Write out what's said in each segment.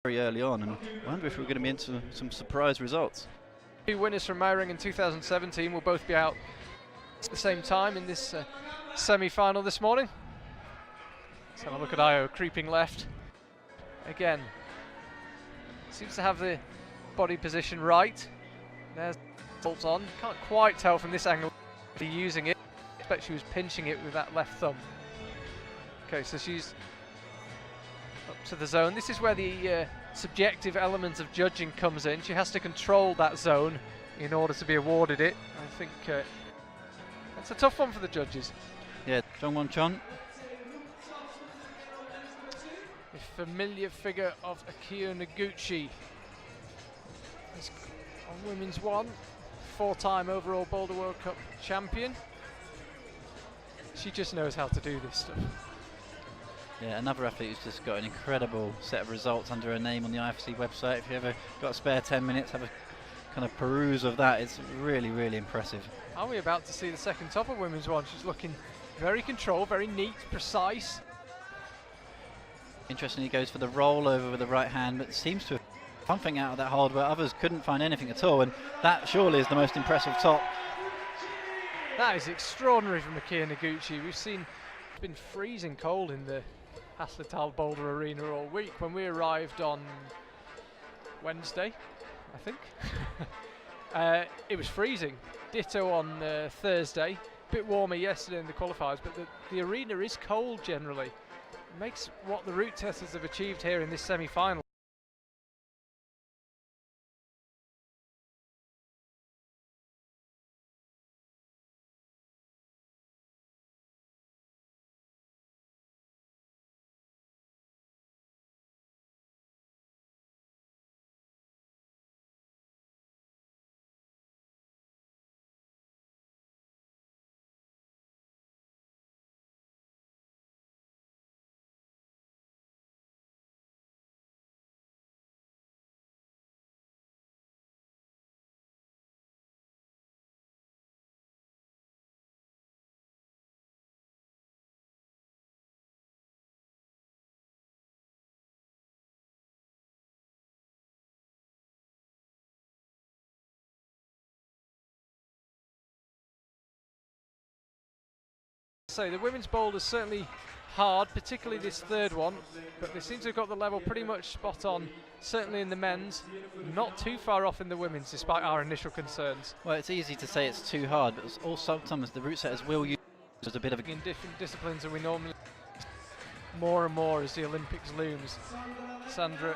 very early on, and I wonder if we're going to be into some surprise results. Two winners from Meiringen in 2017 will both be out at the same time in this semi-final this morning. Let's have a look at Io creeping left. Again, seems to have the body position right. There's bolts on. Can't quite tell from this angle if she's using it. I expect she was pinching it with that left thumb. Okay, so she's up to the zone. This is where the subjective element of judging comes in. She has to control that zone in order to be awarded it. I think that's a tough one for the judges. Yeah, Jongwon Chon. The familiar figure of Akio Noguchi is on women's one, four-time overall Boulder World Cup champion. She just knows how to do this stuff. Yeah, another athlete who's just got an incredible set of results under her name on the IFC website. If you ever got a spare 10 minutes, have a kind of peruse of that. It's really, really impressive. Are we about to see the second top of women's one? She's looking very controlled, very neat, precise. Interestingly, he goes for the roll over with the right hand, but seems to have something out of that hold where others couldn't find anything at all, and that surely is the most impressive top. That is extraordinary from Akio Noguchi. We've seen it's been freezing cold in the Hasletal Boulder Arena all week. When we arrived on Wednesday, I think, it was freezing. Ditto on Thursday. A bit warmer yesterday in the qualifiers, but the arena is cold generally. It makes what the route testers have achieved here in this semi-final. So the women's boulder is certainly hard, particularly this third one, but they seem to have got the level pretty much spot on, certainly in the men's, not too far off in the women's despite our initial concerns. Well, it's easy to say it's too hard, but also sometimes the route setters will use it as a bit of a... In different disciplines, and we normally more and more as the Olympics looms. Sandra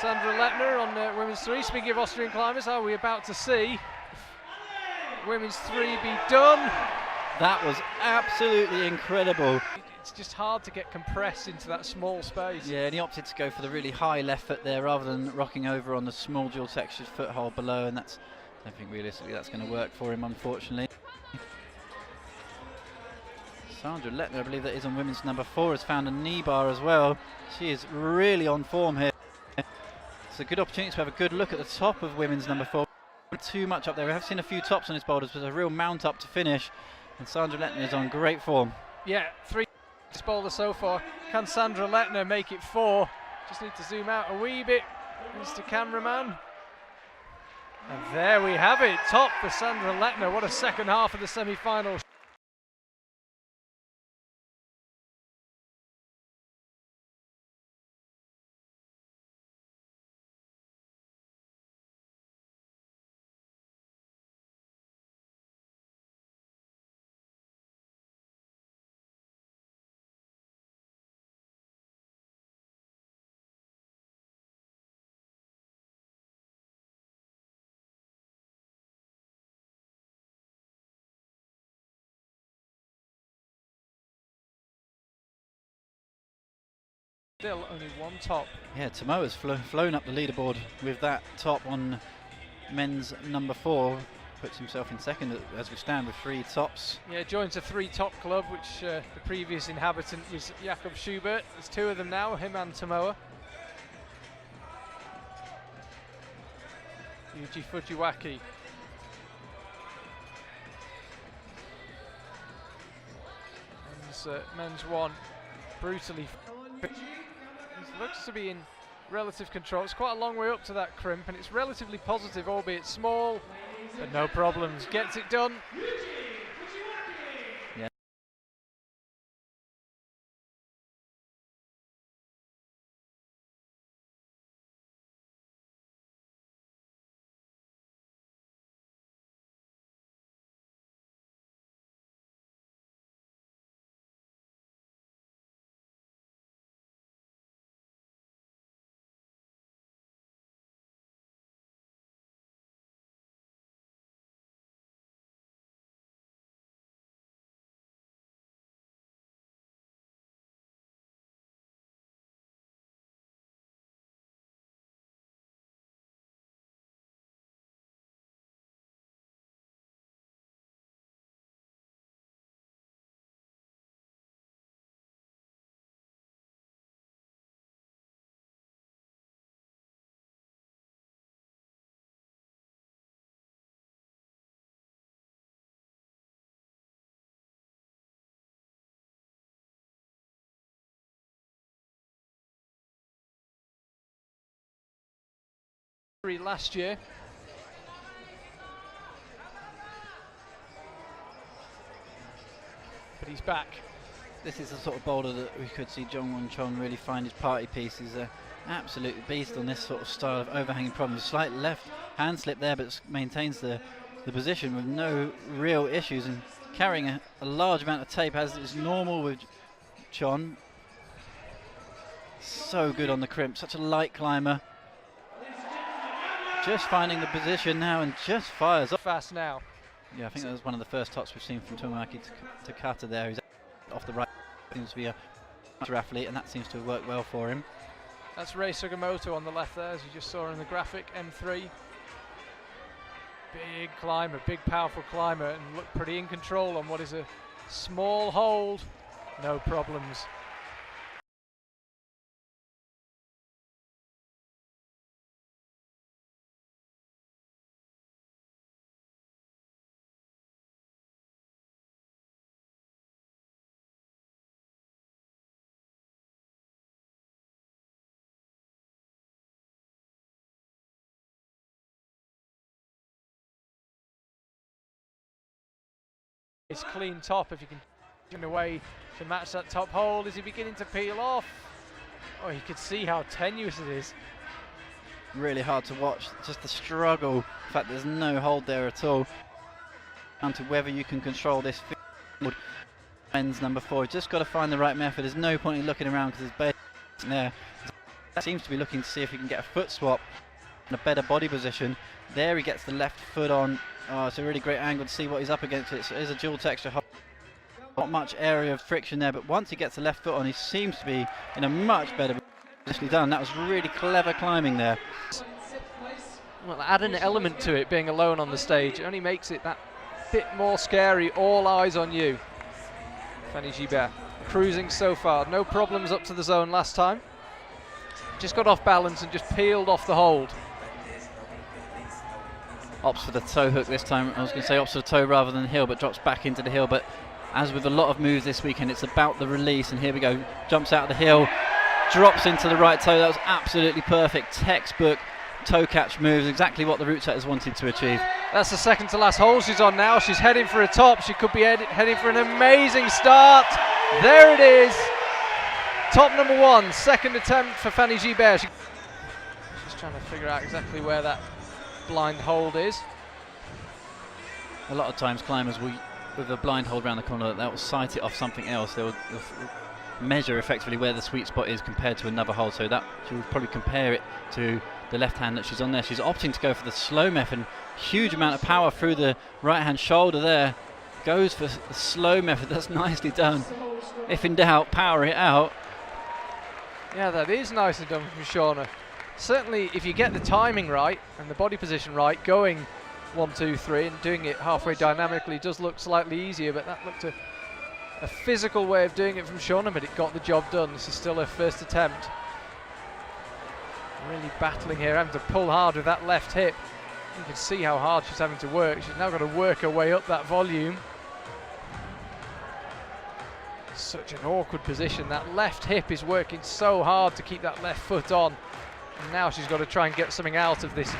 Lettner on women's three. Speaking of Austrian climbers, are we about to see women's three be done? That was absolutely incredible. It's just hard to get compressed into that small space. Yeah, and he opted to go for the really high left foot there rather than rocking over on the small dual textured foothold below, and that's, I don't think realistically that's going to work for him, unfortunately. Sandra Lettner, I believe that is on women's number 4, has found a knee bar as well. She is really on form here. It's a good opportunity to have a good look at the top of women's number 4. Too much up there. We have seen a few tops on his boulders, but a real mount up to finish. And Sandra Lettner is on great form. Yeah, 3 boulder so far. Can Sandra Lettner make it 4? Just need to zoom out a wee bit, Mr. Cameraman. And there we have it. Top for Sandra Lettner. What a second half of the semi-final. Still only one top. Yeah, Tomoa's flown up the leaderboard with that top on men's number 4. Puts himself in second as we stand with 3 tops. Yeah, joins a 3 top club, which the previous inhabitant was Jakob Schubert. There's 2 of them now, him and Tomoa. Yuji Fujiwaki. Men's one, brutally. He's looks to be in relative control. It's quite a long way up to that crimp, and it's relatively positive, albeit small, but no problems. Gets it done. Yeah. Last year. But he's back. This is the sort of boulder that we could see Jong Won Chon really find his party piece. He's an absolute beast on this sort of style of overhanging problems. Slight left hand slip there, but maintains the position with no real issues, and carrying a large amount of tape as is normal with Chon. So good on the crimp, such a light climber. Just finding the position now and just fires up. Fast now. Yeah, I think that was one of the first tops we've seen from Tomaki to Kata there. He's off the right. Seems to be a athlete, and that seems to have worked well for him. That's Rei Sugimoto on the left there, as you just saw in the graphic, M3. Big climber, big powerful climber, and looked pretty in control on what is a small hold. No problems. His clean top, if you can in a way to match that top hold. Is he beginning to peel off? Oh, you can see how tenuous it is. Really hard to watch, just the struggle. In fact, there's no hold there at all. Down to whether you can control this field. Men's number 4, just got to find the right method. There's no point in looking around because there's base there. Seems to be looking to see if he can get a foot swap and a better body position. There he gets the left foot on. Oh, it's a really great angle to see what he's up against. It is a dual texture hold. Not much area of friction there, but once he gets the left foot on, he seems to be in a much better position done. That was really clever climbing there. Well, add an element to it, being alone on the stage. It only makes it that bit more scary. All eyes on you. Fanny Gibert cruising so far. No problems up to the zone last time. Just got off balance and just peeled off the hold. Opts for the toe hook this time. I was going to say opts for the toe rather than hill, but drops back into the hill. But as with a lot of moves this weekend, it's about the release. And here we go. Jumps out of the hill, drops into the right toe. That was absolutely perfect. Textbook toe catch moves, exactly what the route setters wanted to achieve. That's the second to last hole she's on now. She's heading for a top. She could be heading for an amazing start. There it is. Top number 1, second attempt for Fanny Gibert. She's trying to figure out exactly where that blind hold is. A lot of times climbers will, with a blind hold around the corner, they'll sight it off something else. They'll measure effectively where the sweet spot is compared to another hold, so that she will probably compare it to the left hand that she's on there. She's opting to go for the slow method. Huge amount of power through the right hand shoulder there. Goes for the slow method. That's nicely done. If in doubt, power it out. Yeah, that is nicely done from Shauna. Certainly, if you get the timing right and the body position right, going 1, 2, 3 and doing it halfway dynamically does look slightly easier, but that looked a physical way of doing it from Shauna, but it got the job done. This is still her first attempt. Really battling here, having to pull hard with that left hip. You can see how hard she's having to work. She's now got to work her way up that volume. Such an awkward position. That left hip is working so hard to keep that left foot on. And now she's got to try and get something out of this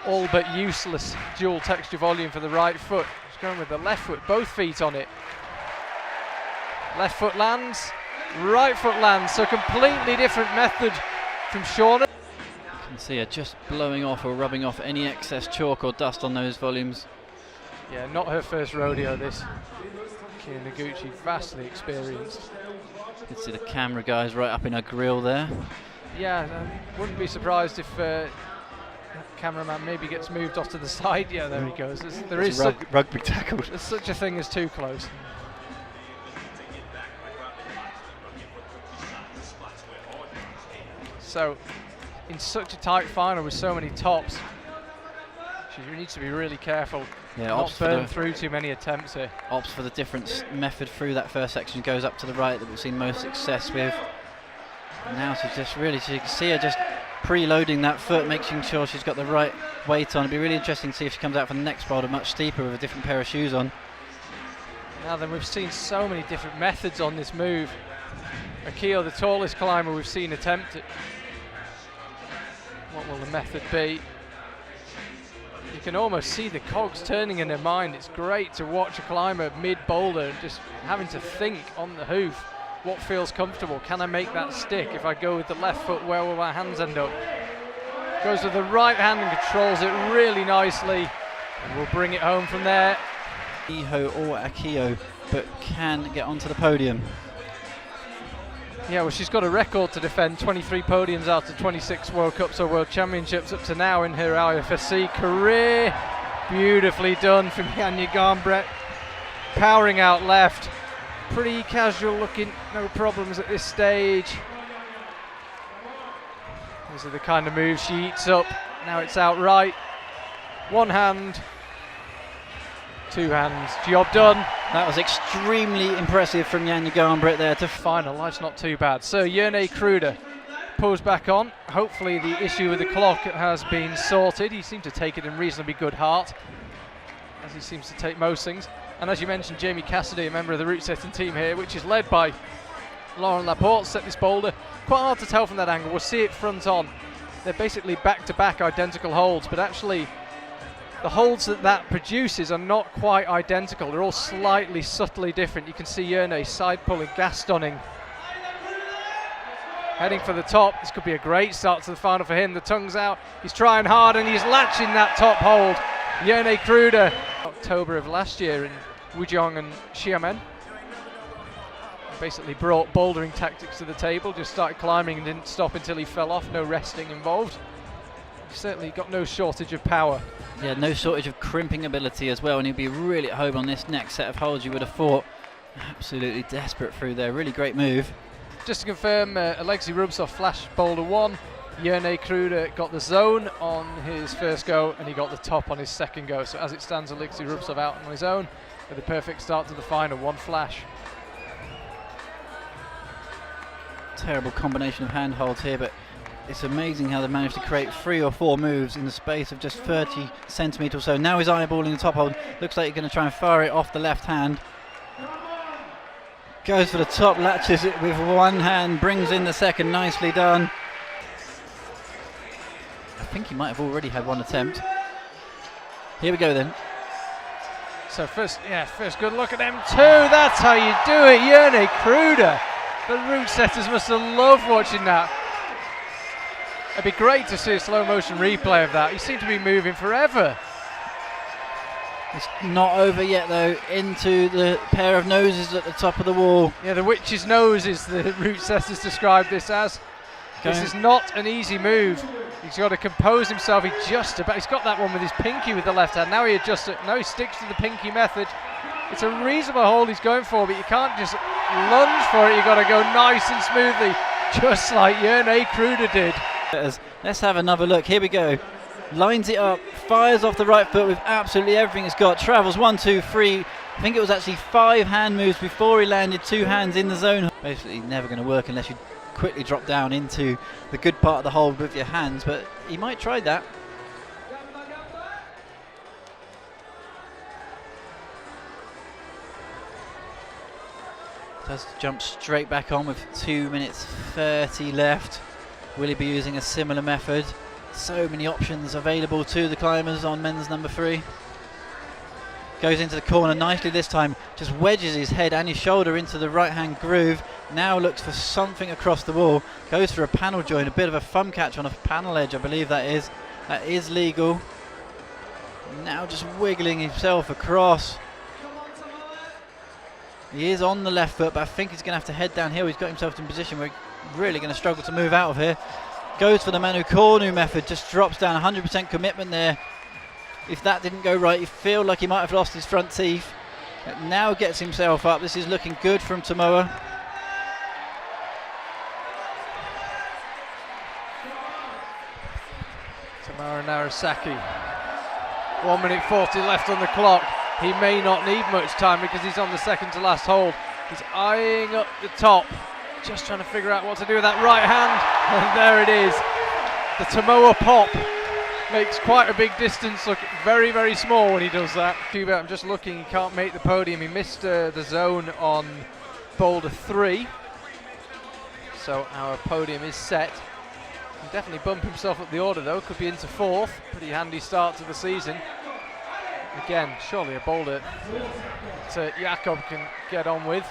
all but useless dual texture volume for the right foot. She's going with the left foot, both feet on it. Left foot lands, right foot lands, so completely different method from Shauna. You can see her just blowing off or rubbing off any excess chalk or dust on those volumes. Yeah, not her first rodeo this. Kia Noguchi, vastly experienced. You can see the camera guys right up in her grill there. Yeah, wouldn't be surprised if that cameraman maybe gets moved off to the side. Yeah, there he goes. There is rugby tackled. There's such a thing as too close. So, in such a tight final with so many tops, she needs to be really careful. Yeah, not burn through too many attempts here. Opts for the different method through that first section, goes up to the right that we've seen most success with. And now she's just really, so you can see her just preloading that foot, making sure she's got the right weight on. It'd be really interesting to see if she comes out for the next boulder much steeper with a different pair of shoes on. Now then, we've seen so many different methods on this move. Akio, the tallest climber we've seen attempt it. What will the method be? You can almost see the cogs turning in her mind. It's great to watch a climber mid-boulder and just having to think on the hoof. What feels comfortable? Can I make that stick? If I go with the left foot, where will my hands end up? Goes with the right hand and controls it really nicely. And we'll bring it home from there. Iho or Akio, but can get onto the podium. Yeah, well, she's got a record to defend, 23 podiums out of 26 World Cups or World Championships up to now in her IFSC career. Beautifully done from Janja Garnbret. Powering out left. Pretty casual looking, no problems at this stage. These are the kind of moves she eats up. Now it's out right. One hand. Two hands, job done. That was extremely impressive from Janja Garnbret there to final. Life's not too bad. So Jerne Kruder pulls back on. Hopefully the issue with the clock has been sorted. He seemed to take it in reasonably good heart, as he seems to take most things. And as you mentioned, Jamie Cassidy, a member of the route setting team here, which is led by Lauren Laporte, set this boulder. Quite hard to tell from that angle. We'll see it front on. They're basically back-to-back identical holds, but actually the holds that produces are not quite identical. They're all slightly, subtly different. You can see Jerne side pulling, gas stunning. Heading for the top. This could be a great start to the final for him. The tongue's out. He's trying hard and he's latching that top hold. Jerne Kruder, October of last year in Wuzhong and Xiamen. Basically brought bouldering tactics to the table. Just started climbing and didn't stop until he fell off. No resting involved. Certainly got no shortage of power. Yeah, no shortage of crimping ability as well, and he'd be really at home on this next set of holds, you would have thought. Absolutely desperate through there, really great move. Just to confirm, Alexei Rubtsov flash boulder 1. Jerne Kruder got the zone on his first go and he got the top on his second go. So as it stands, Alexei Rubtsov out on his own with a perfect start to the final, one flash. Terrible combination of handholds here, but it's amazing how they managed to create 3 or 4 moves in the space of just 30 centimetres or so. Now he's eyeballing the top hold. Looks like he's going to try and fire it off the left hand. Goes for the top, latches it with one hand, brings in the second. Nicely done. I think he might have already had one attempt. Here we go then. So first good look at them two. That's how you do it, Jerne Kruder. The route setters must have loved watching that. It'd be great to see a slow motion replay of that. He seemed to be moving forever. It's not over yet though, into the pair of noses at the top of the wall. Yeah, the witch's nose is the route setters described this as. This is not an easy move. He's got to compose himself. He's got that one with his pinky with the left hand. Now he adjusts it. Now he sticks to the pinky method. It's a reasonable hold he's going for, but you can't just lunge for it. You've got to go nice and smoothly, just like Jerne Kruder did. Let's have another look. Here we go. Lines it up, fires off the right foot with absolutely everything it's got. Travels 1, 2, 3. I think it was actually 5 hand moves before he landed 2 hands in the zone. Basically never going to work unless you quickly drop down into the good part of the hold with your hands, but he might try that. Has to jump straight back on with 2 minutes 30 left. Will he be using a similar method? So many options available to the climbers on men's number 3. Goes into the corner nicely this time, just wedges his head and his shoulder into the right hand groove. Now looks for something across the wall, goes for a panel join, a bit of a thumb catch on a panel edge, I believe that is legal. Now just wiggling himself across. He is on the left foot, but I think he's going to have to head downhill. He's got himself in a position where he's really going to struggle to move out of here. Goes for the Manu Cornu method, just drops down, 100% commitment there. If that didn't go right, you feel like he might have lost his front teeth. But now gets himself up. This is looking good from Tomoa. Tamara Narasaki. 1 minute 40 left on the clock. He may not need much time because he's on the second to last hold. He's eyeing up the top, just trying to figure out what to do with that right hand. And there it is. The Tomoa pop makes quite a big distance look very, very small when he does that. Cuba, I'm just looking, he can't make the podium. He missed the zone on Boulder 3. So our podium is set. Can definitely bump himself up the order though, could be into 4th. Pretty handy start to the season. Again, surely a boulder that Jakob can get on with.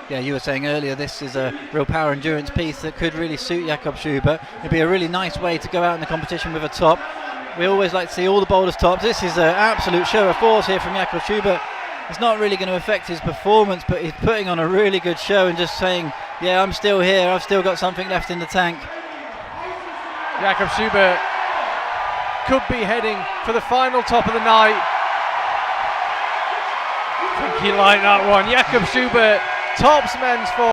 Yeah, you were saying earlier this is a real power endurance piece that could really suit Jakob Schubert. It'd be a really nice way to go out in the competition with a top. We always like to see all the boulders tops. This is an absolute show of force here from Jakob Schubert. It's not really going to affect his performance, but he's putting on a really good show and just saying, yeah, I'm still here, I've still got something left in the tank. Jakob Schubert could be heading for the final top of the night. I think he liked that one. Jakob Schubert tops men's 4.